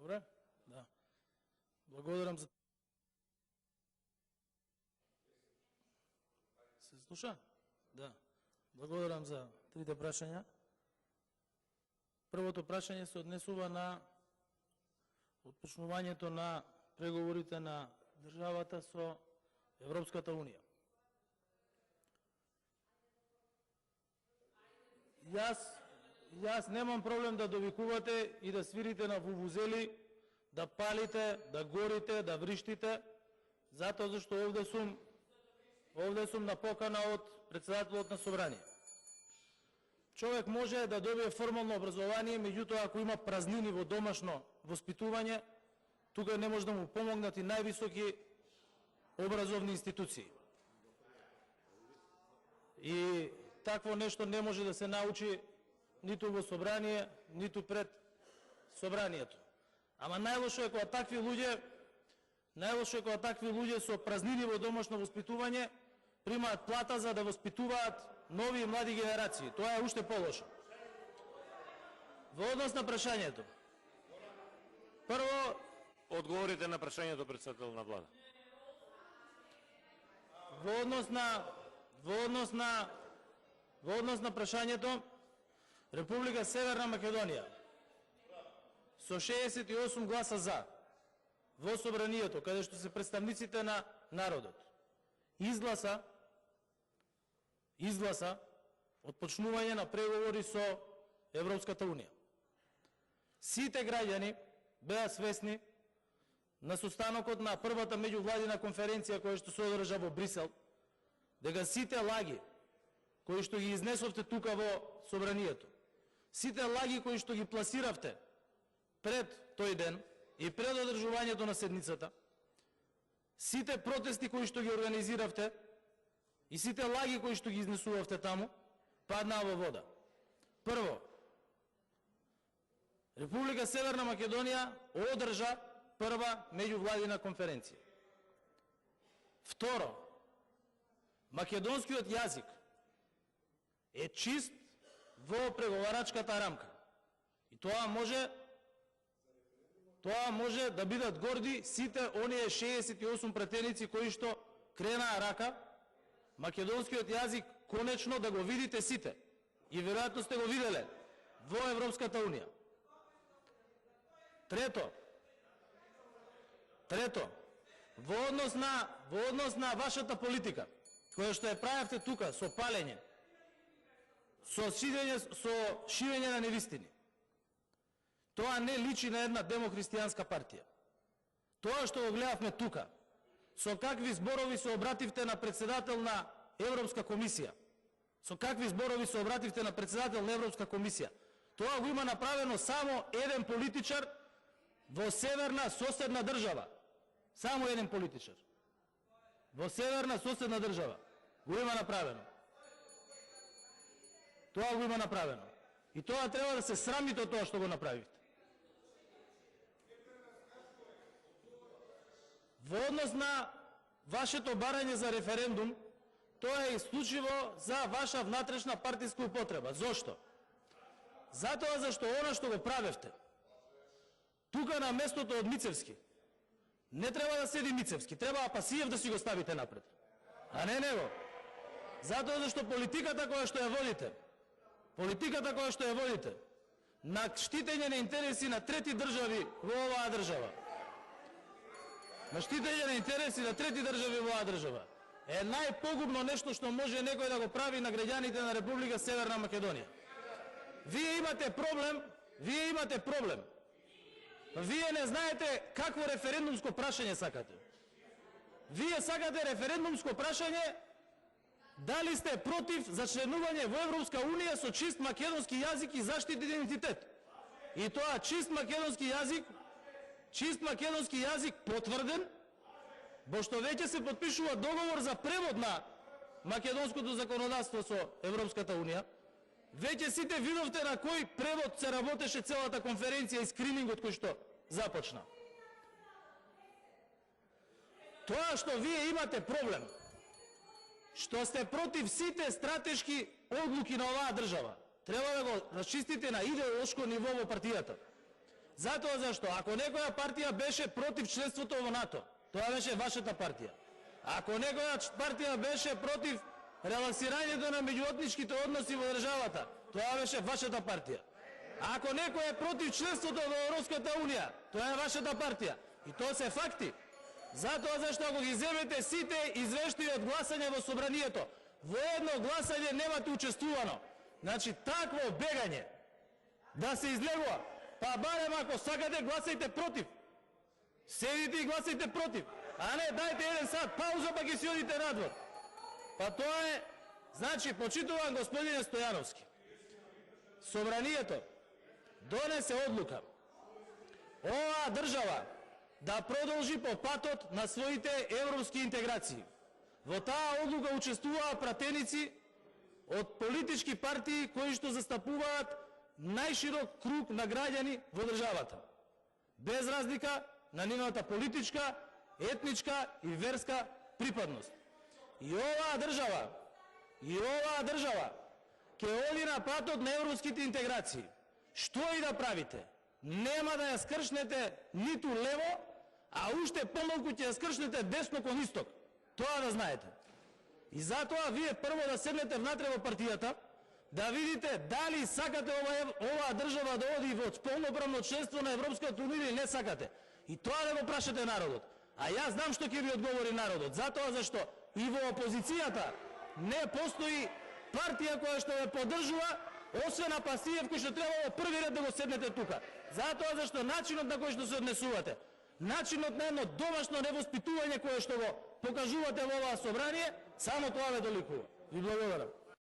Добре? Да. Благодарам за... Се слуша? Да. Благодарам за трите прашања. Првото прашање се однесува на отпочнувањето на преговорите на државата со Европската Унија. Јас немам проблем да довикувате и да свирите на вувузели, да палите, да горите, да вриштите, затоа зашто овде сум на покана од председателот на Собрание. Човек може да добие формално образование, меѓутоа ако има празнини во домашно воспитување, тука не може да му помогнат и највисоки образовни институции. И такво нешто не може да се научи ниту во собрание, ниту пред собранието. Ама најлошо е кога такви луѓе со празнини во домашно воспитување примаат плата за да воспитуваат нови и млади генерации. Тоа е уште полошо. Во однос на прашањето. Прво, одговорите на прашањето, председател на влада. Во однос на прашањето, Република Северна Македонија со 68 гласа за во собранието, каде што се представниците на народот, изгласа отпочнување на преговори со Европската Унија. Сите граѓани беа свесни на состанокот на првата меѓувладина конференција која што се одржа во Брисел, дека сите лаги кои што ги изнесовте тука во собранието, сите лаги кои што ги пласиравте пред тој ден и пред одржувањето на седницата, сите протести кои што ги организиравте и сите лаги кои што ги изнесувавте таму, паднаа во вода. Прво, Република Северна Македонија одржа прва меѓувладина конференција. Второ, македонскиот јазик е чист во преговарачката рамка. И тоа може да бидат горди сите оние 68 пратеници кои што кренаа рака, македонскиот јазик конечно да го видите сите. И веројатно сте го виделе во Европската Унија. Трето, во однос на вашата политика, која што ја правевте тука со палење, со ширење на невистини, тоа не личи на една демохристијанска партија. Тоа што го гледавме тука, со какви зборови се обративте на председател на Европска комисија, тоа го има направено само еден политичар во северна соседна држава. Само еден политичар. Во северна соседна држава го има направено. Тоа го има направено. И тоа треба да се срамите од тоа што го направивте. Во однос на вашето барање за референдум, тоа е исклучиво за ваша внатрешна партиска употреба. Зошто? Затоа зашто она што го правевте тука на местото од Мицевски, не треба да седи Мицевски, треба Апасиев да си го ставите напред, а не него. Затоа зашто политиката која што ја водите на штитење на интереси на трети држави во оваа држава, е најпогубно нешто што може некој да го прави на граѓаните на Република Северна Македонија. Вие имате проблем. Вие не знаете какво референдумско прашање сакате. Вие сакате референдумско прашање дали сте против за членување во Европска Унија со чист македонски јазик и заштитен идентитет. И тоа чист македонски јазик потврден, во што веќе се потпишува договор за превод на македонското законодавство со Европската Унија. Веќе сите видовте на кој превод се работеше целата конференција и скринингот кој што започна. Тоа што вие имате проблем, што сте против сите стратешки одлуки на оваа држава, треба да го расчистите на идеолошко ниво во партијата. Затоа зашто ако некоја партија беше против членството во НАТО, тоа беше вашата партија. Ако некоја партија беше против релаксирањето на меѓуетничките односи во државата, тоа беше вашата партија. Ако некој е против членството во Европската унија, тоа е вашата партија. И тоа се факти. Затоа зашто ако ги земете сите извештаи од гласање во собранието, во едно гласање немате учествувано. Значи такво бегање да се излегува, па барем ако сакате гласајте против. Седите и гласајте против. А не дајте еден сат пауза па ги си одите надвор. Па тоа е, значи почитуван господине Стојановски. Собранието донесе одлука оваа држава да продолжи по патот на своите европски интеграции. Во таа одлука учествуваат пратеници од политички партии кои што застапуваат најширок круг на граѓани во државата, без разлика на нивната политичка, етничка и верска припадност. И оваа држава ќе оди на патот на европските интеграции. Што и да правите, нема да ја скршнете ниту лево, а уште помалку ќе ја скршнете десно кон исток. Тоа да знаете. И затоа вие прво да седнете внатре во партијата, да видите дали сакате оваа држава да оди во полноправно членство на Европската унија или не сакате. И тоа да го прашате народот. А јас знам што ќе ви одговори народот. Затоа зашто и во опозицијата не постои партија која што ве поддржува, освен Апасиев кој што требало први ред да го седнете тука. Затоа зашто начинот на кој што се однесувате, начинот на едно домашно невоспитување кое што го покажувате во оваа собрание, само тоа ве доликува. Ви благодарам.